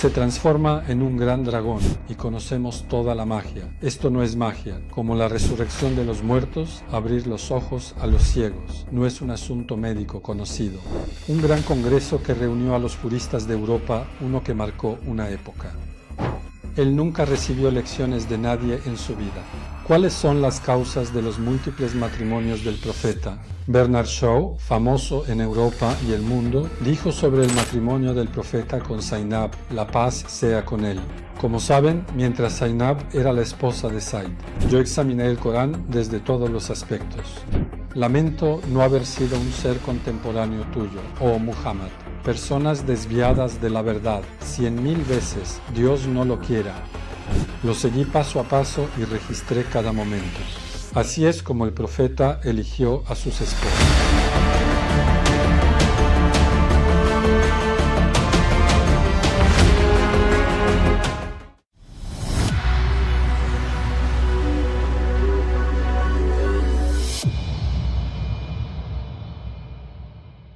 Se transforma en un gran dragón y conocemos toda la magia. Esto no es magia, como la resurrección de los muertos, abrir los ojos a los ciegos. No es un asunto médico conocido. Un gran congreso que reunió a los juristas de Europa, uno que marcó una época. Él nunca recibió lecciones de nadie en su vida. ¿Cuáles son las causas de los múltiples matrimonios del profeta? Bernard Shaw, famoso en Europa y el mundo, dijo sobre el matrimonio del profeta con Zainab, la paz sea con él. Como saben, mientras Zainab era la esposa de Zaid. Yo examiné el Corán desde todos los aspectos. Lamento no haber sido un ser contemporáneo tuyo, oh Muhammad. Personas desviadas de la verdad, 100.000 veces, Dios no lo quiera. Lo seguí paso a paso y registré cada momento. Así es como el profeta eligió a sus esposas.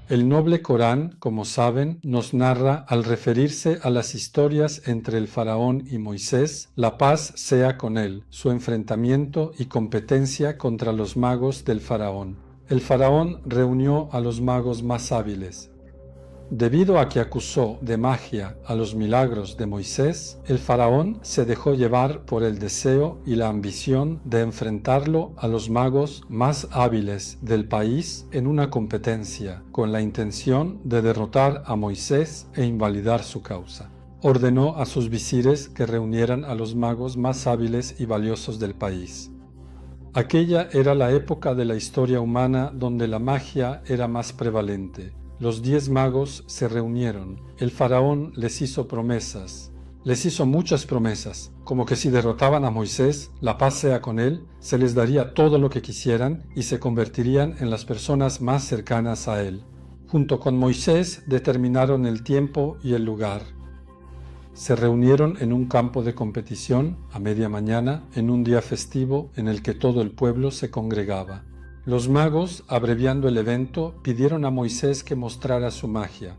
El noble Corán, como saben, nos narra, al referirse a las historias entre el faraón y Moisés, la paz sea con él, su enfrentamiento y competencia contra los magos del faraón. El faraón reunió a los magos más hábiles. Debido a que acusó de magia a los milagros de Moisés, el faraón se dejó llevar por el deseo y la ambición de enfrentarlo a los magos más hábiles del país en una competencia, con la intención de derrotar a Moisés e invalidar su causa. Ordenó a sus visires que reunieran a los magos más hábiles y valiosos del país. Aquella era la época de la historia humana donde la magia era más prevalente. Los 10 magos se reunieron. El faraón les hizo promesas. Les hizo muchas promesas, como que si derrotaban a Moisés, la paz sea con él, se les daría todo lo que quisieran y se convertirían en las personas más cercanas a él. Junto con Moisés determinaron el tiempo y el lugar. Se reunieron en un campo de competición a media mañana, en un día festivo en el que todo el pueblo se congregaba. Los magos, abreviando el evento, pidieron a Moisés que mostrara su magia,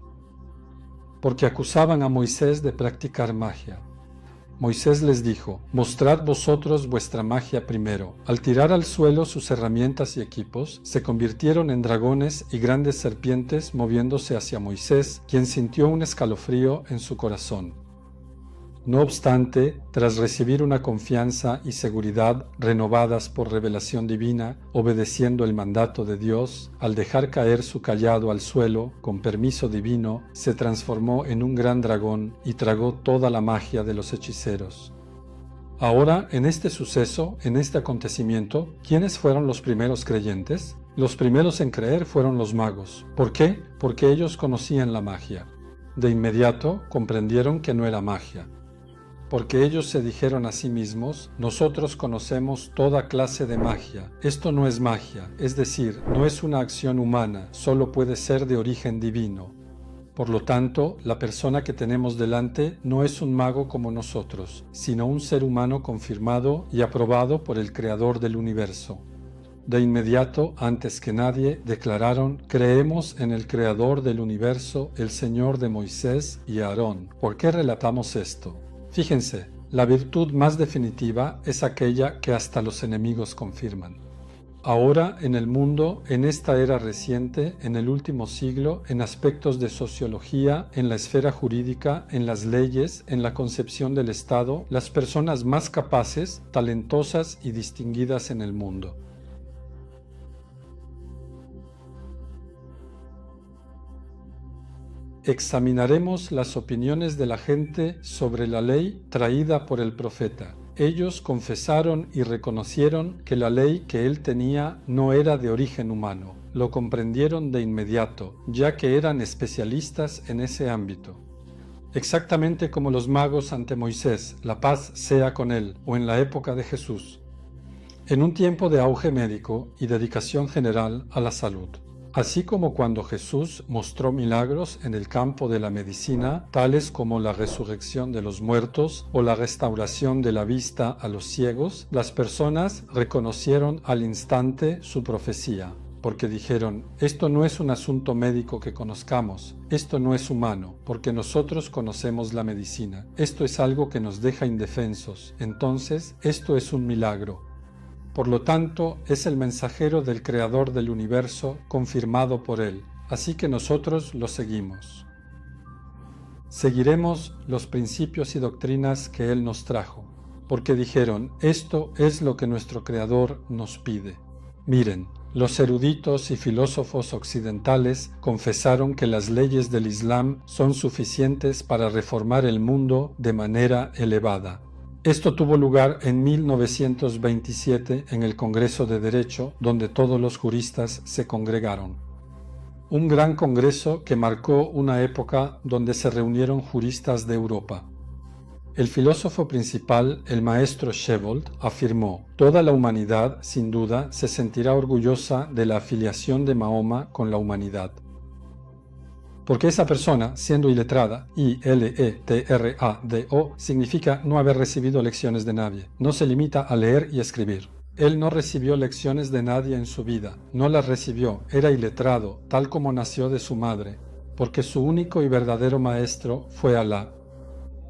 porque acusaban a Moisés de practicar magia. Moisés les dijo: mostrad vosotros vuestra magia primero. Al tirar al suelo sus herramientas y equipos, se convirtieron en dragones y grandes serpientes moviéndose hacia Moisés, quien sintió un escalofrío en su corazón. No obstante, tras recibir una confianza y seguridad renovadas por revelación divina, obedeciendo el mandato de Dios, al dejar caer su cayado al suelo, con permiso divino, se transformó en un gran dragón y tragó toda la magia de los hechiceros. Ahora, en este suceso, en este acontecimiento, ¿quiénes fueron los primeros creyentes? Los primeros en creer fueron los magos. ¿Por qué? Porque ellos conocían la magia. De inmediato comprendieron que no era magia. Porque ellos se dijeron a sí mismos: nosotros conocemos toda clase de magia. Esto no es magia, es decir, no es una acción humana, solo puede ser de origen divino. Por lo tanto, la persona que tenemos delante no es un mago como nosotros, sino un ser humano confirmado y aprobado por el Creador del universo. De inmediato, antes que nadie, declararon: creemos en el Creador del universo, el Señor de Moisés y Aarón. ¿Por qué relatamos esto? Fíjense, la virtud más definitiva es aquella que hasta los enemigos confirman. Ahora, en el mundo, en esta era reciente, en el último siglo, en aspectos de sociología, en la esfera jurídica, en las leyes, en la concepción del Estado, las personas más capaces, talentosas y distinguidas en el mundo. Examinaremos las opiniones de la gente sobre la ley traída por el profeta. Ellos confesaron y reconocieron que la ley que él tenía no era de origen humano. Lo comprendieron de inmediato, ya que eran especialistas en ese ámbito. Exactamente como los magos ante Moisés, la paz sea con él, o en la época de Jesús. En un tiempo de auge médico y dedicación general a la salud. Así como cuando Jesús mostró milagros en el campo de la medicina, tales como la resurrección de los muertos o la restauración de la vista a los ciegos, las personas reconocieron al instante su profecía. porque dijeron: esto no es un asunto médico que conozcamos, esto no es humano, porque nosotros conocemos la medicina, esto es algo que nos deja indefensos, entonces esto es un milagro. Por lo tanto, es el mensajero del Creador del universo confirmado por él, así que nosotros lo seguimos. Seguiremos los principios y doctrinas que él nos trajo, porque dijeron: esto es lo que nuestro Creador nos pide. Miren, los eruditos y filósofos occidentales confesaron que las leyes del Islam son suficientes para reformar el mundo de manera elevada. Esto tuvo lugar en 1927 en el Congreso de Derecho, donde todos los juristas se congregaron. Un gran congreso que marcó una época donde se reunieron juristas de Europa. El filósofo principal, el maestro Shebold, afirmó: toda la humanidad, sin duda, se sentirá orgullosa de la afiliación de Mahoma con la humanidad. Porque esa persona, siendo iletrada, I-L-E-T-R-A-D-O, significa no haber recibido lecciones de nadie. No se limita a leer y escribir. Él no recibió lecciones de nadie en su vida, no las recibió, era iletrado, tal como nació de su madre, porque su único y verdadero maestro fue Alá.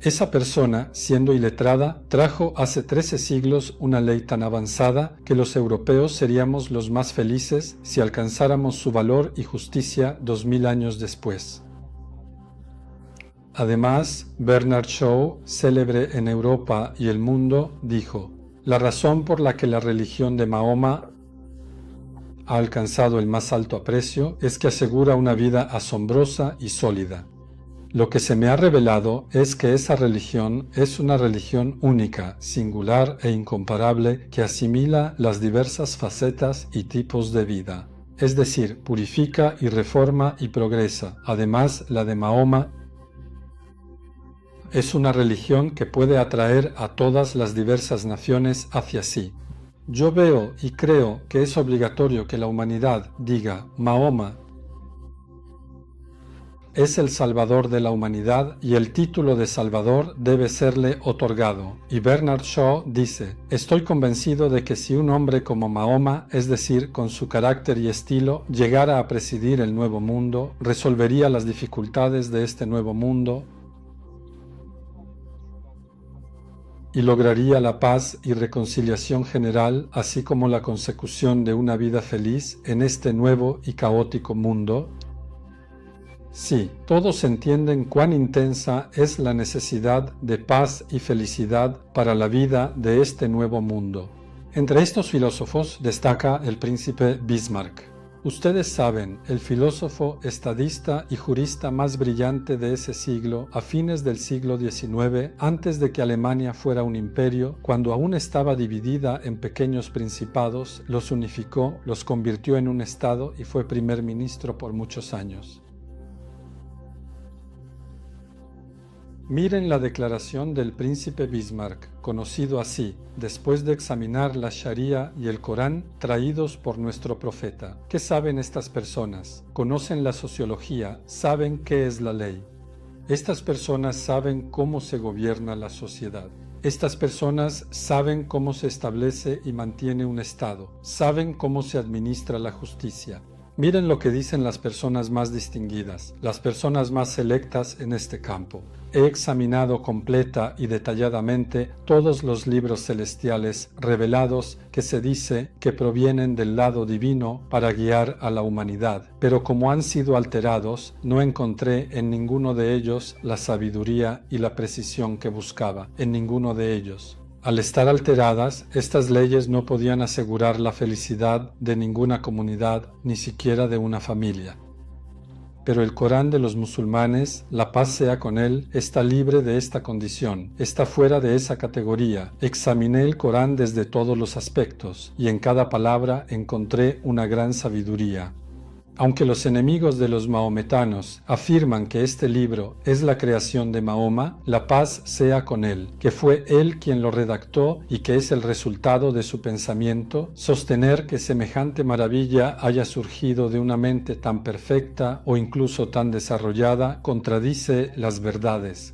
Esa persona, siendo iletrada, trajo hace 13 siglos una ley tan avanzada que los europeos seríamos los más felices si alcanzáramos su valor y justicia 2000 años después. Además, Bernard Shaw, célebre en Europa y el mundo, dijo: la razón por la que la religión de Mahoma ha alcanzado el más alto aprecio es que asegura una vida asombrosa y sólida. Lo que se me ha revelado es que esa religión es una religión única, singular e incomparable que asimila las diversas facetas y tipos de vida. Es decir, purifica y reforma y progresa. Además, la de Mahoma es una religión que puede atraer a todas las diversas naciones hacia sí. Yo veo y creo que es obligatorio que la humanidad diga: Mahoma es el Salvador de la humanidad y el título de Salvador debe serle otorgado. Y Bernard Shaw dice: estoy convencido de que si un hombre como Mahoma, es decir, con su carácter y estilo, llegara a presidir el nuevo mundo, resolvería las dificultades de este nuevo mundo y lograría la paz y reconciliación general, así como la consecución de una vida feliz en este nuevo y caótico mundo. Sí, todos entienden cuán intensa es la necesidad de paz y felicidad para la vida de este nuevo mundo. Entre estos filósofos destaca el príncipe Bismarck. Ustedes saben, el filósofo, estadista y jurista más brillante de ese siglo, a fines del siglo XIX, antes de que Alemania fuera un imperio, cuando aún estaba dividida en pequeños principados, los unificó, los convirtió en un estado y fue primer ministro por muchos años. Miren la declaración del príncipe Bismarck, conocido así, después de examinar la Sharia y el Corán traídos por nuestro profeta. ¿Qué saben estas personas? Conocen la sociología, saben qué es la ley. Estas personas saben cómo se gobierna la sociedad. Estas personas saben cómo se establece y mantiene un Estado, saben cómo se administra la justicia. Miren lo que dicen las personas más distinguidas, las personas más selectas en este campo. He examinado completa y detalladamente todos los libros celestiales revelados que se dice que provienen del lado divino para guiar a la humanidad, pero como han sido alterados, no encontré en ninguno de ellos la sabiduría y la precisión que buscaba, en ninguno de ellos. Al estar alteradas, estas leyes no podían asegurar la felicidad de ninguna comunidad, ni siquiera de una familia. Pero el Corán de los musulmanes, la paz sea con él, está libre de esta condición, está fuera de esa categoría. Examiné el Corán desde todos los aspectos, y en cada palabra encontré una gran sabiduría. Aunque los enemigos de los mahometanos afirman que este libro es la creación de Mahoma, la paz sea con él, que fue él quien lo redactó y que es el resultado de su pensamiento, sostener que semejante maravilla haya surgido de una mente tan perfecta o incluso tan desarrollada contradice las verdades.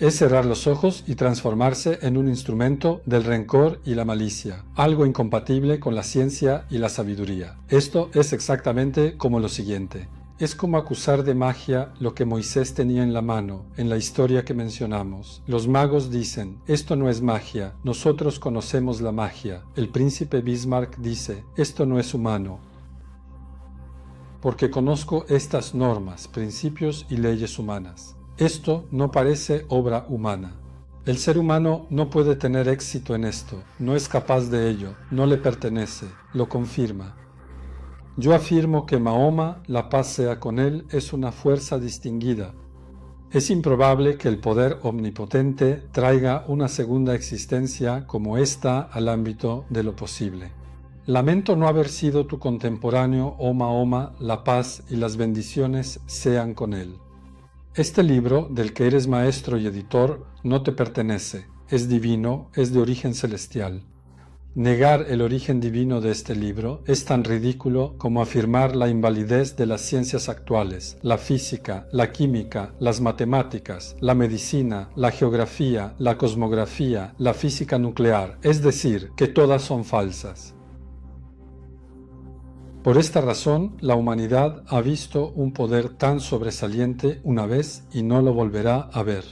es cerrar los ojos y transformarse en un instrumento del rencor y la malicia, algo incompatible con la ciencia y la sabiduría. Esto es exactamente como lo siguiente. Es como acusar de magia lo que Moisés tenía en la mano, en la historia que mencionamos. Los magos dicen, esto no es magia, nosotros conocemos la magia. El príncipe Bismarck dice, esto no es humano, porque conozco estas normas, principios y leyes humanas. Esto no parece obra humana. El ser humano no puede tener éxito en esto, no es capaz de ello, no le pertenece, lo confirma. Yo afirmo que Mahoma, la paz sea con él, es una fuerza distinguida. Es improbable que el poder omnipotente traiga una segunda existencia como esta al ámbito de lo posible. Lamento no haber sido tu contemporáneo, oh Mahoma, la paz y las bendiciones sean con él. Este libro, del que eres maestro y editor, no te pertenece, es divino, es de origen celestial. Negar el origen divino de este libro es tan ridículo como afirmar la invalidez de las ciencias actuales, la física, la química, las matemáticas, la medicina, la geografía, la cosmografía, la física nuclear, es decir, que todas son falsas. Por esta razón, la humanidad ha visto un poder tan sobresaliente una vez y no lo volverá a ver.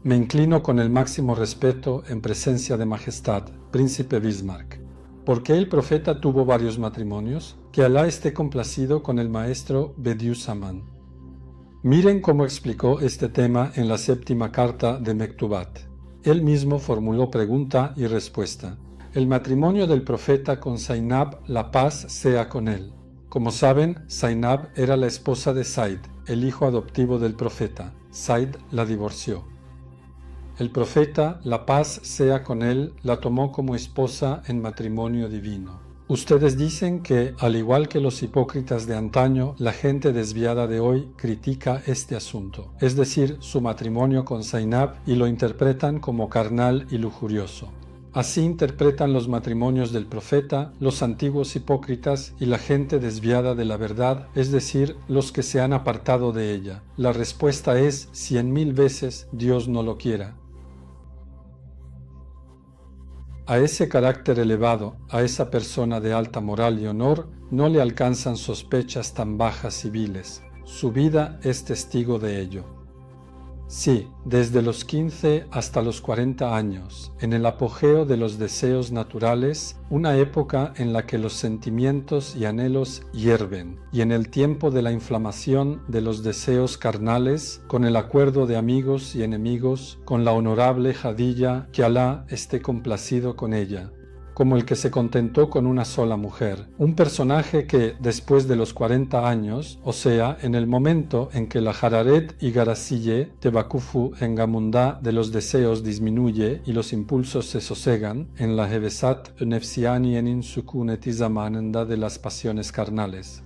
Me inclino con el máximo respeto en presencia de Majestad, Príncipe Bismarck. ¿Por qué el profeta tuvo varios matrimonios? Que Alá esté complacido con el maestro Bediüzzaman. Miren cómo explicó este tema en la séptima carta de Mektubat. Él mismo formuló pregunta y respuesta. El matrimonio del profeta con Zainab, la paz sea con él. Como saben, Zainab era la esposa de Zaid, el hijo adoptivo del profeta. Zaid la divorció. El profeta, la paz sea con él, la tomó como esposa en matrimonio divino. Ustedes dicen que, al igual que los hipócritas de antaño, la gente desviada de hoy critica este asunto, es decir, su matrimonio con Zainab, y lo interpretan como carnal y lujurioso. Así interpretan los matrimonios del profeta, los antiguos hipócritas y la gente desviada de la verdad, es decir, los que se han apartado de ella. La respuesta es 100.000 veces Dios no lo quiera. A ese carácter elevado, a esa persona de alta moral y honor, no le alcanzan sospechas tan bajas y viles. Su vida es testigo de ello. Sí, desde los 15 hasta los 40 años, en el apogeo de los deseos naturales, una época en la que los sentimientos y anhelos hierven, y en el tiempo de la inflamación de los deseos carnales, con el acuerdo de amigos y enemigos, con la honorable Jadilla, que Alá esté complacido con ella, como el que se contentó con una sola mujer, un personaje que, después de los 40 años, o sea, en el momento en que la Hararet y Garasille, Tebakufu en Gamundá de los deseos disminuye y los impulsos se sosegan, en la Hevesat Nefsiani en Insukunet Izamananda de las pasiones carnales.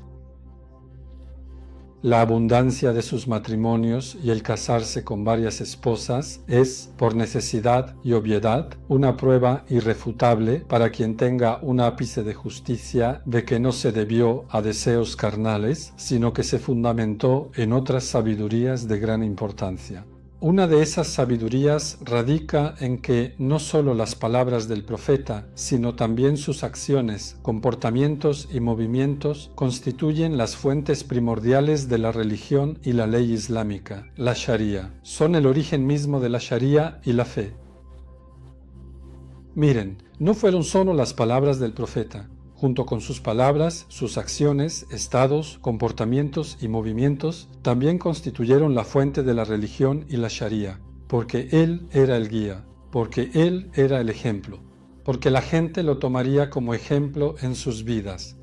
La abundancia de sus matrimonios y el casarse con varias esposas es, por necesidad y obviedad, una prueba irrefutable para quien tenga un ápice de justicia de que no se debió a deseos carnales, sino que se fundamentó en otras sabidurías de gran importancia. Una de esas sabidurías radica en que no solo las palabras del profeta, sino también sus acciones, comportamientos y movimientos constituyen las fuentes primordiales de la religión y la ley islámica, la Sharia. Son el origen mismo de la Sharia y la fe. Miren, no fueron solo las palabras del profeta. Junto con sus palabras, sus acciones, estados, comportamientos y movimientos también constituyeron la fuente de la religión y la Sharia, porque él era el guía, porque él era el ejemplo, porque la gente lo tomaría como ejemplo en sus vidas.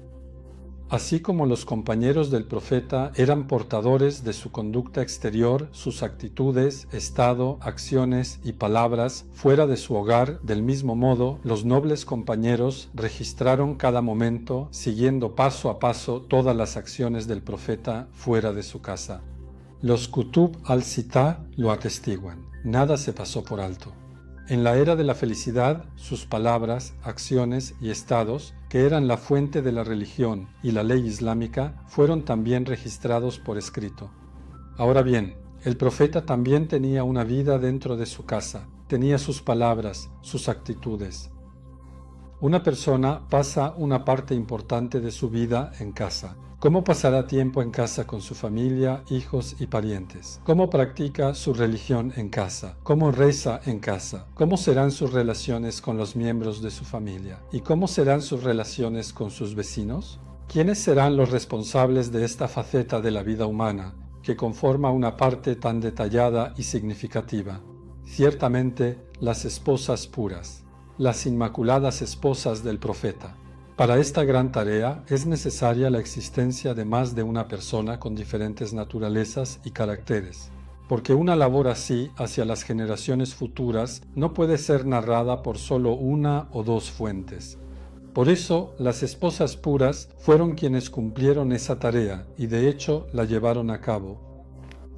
Así como los compañeros del profeta eran portadores de su conducta exterior, sus actitudes, estado, acciones y palabras fuera de su hogar, del mismo modo, los nobles compañeros registraron cada momento, siguiendo paso a paso todas las acciones del profeta fuera de su casa. Los Kutub al-Sitá lo atestiguan. Nada se pasó por alto. En la era de la felicidad, sus palabras, acciones y estados, que eran la fuente de la religión y la ley islámica, fueron también registrados por escrito. Ahora bien, El profeta también tenía una vida dentro de su casa, tenía sus palabras, sus actitudes. Una persona pasa una parte importante de su vida en casa. ¿Cómo pasará tiempo en casa con su familia, hijos y parientes? ¿Cómo practica su religión en casa? ¿Cómo reza en casa? ¿Cómo serán sus relaciones con los miembros de su familia? ¿Y cómo serán sus relaciones con sus vecinos? ¿Quiénes serán los responsables de esta faceta de la vida humana, que conforma una parte tan detallada y significativa? Ciertamente, las esposas puras, las inmaculadas esposas del profeta. Para esta gran tarea es necesaria la existencia de más de una persona con diferentes naturalezas y caracteres, porque una labor así hacia las generaciones futuras no puede ser narrada por solo una o dos fuentes. Por eso, las esposas puras fueron quienes cumplieron esa tarea y de hecho la llevaron a cabo.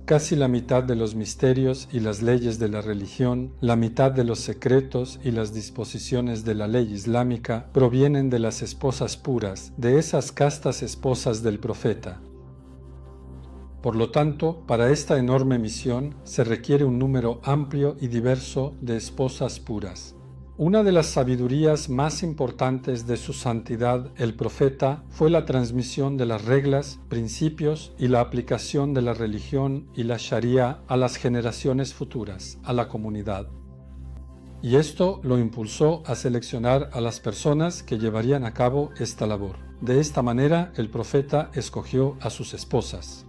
Casi la mitad de los misterios y las leyes de la religión, la mitad de los secretos y las disposiciones de la ley islámica provienen de las esposas puras, de esas castas esposas del profeta. Por lo tanto, para esta enorme misión se requiere un número amplio y diverso de esposas puras. Una de las sabidurías más importantes de su santidad, el profeta, fue la transmisión de las reglas, principios y la aplicación de la religión y la Sharia a las generaciones futuras, a la comunidad. Y esto lo impulsó a seleccionar a las personas que llevarían a cabo esta labor. De esta manera, el profeta escogió a sus esposas.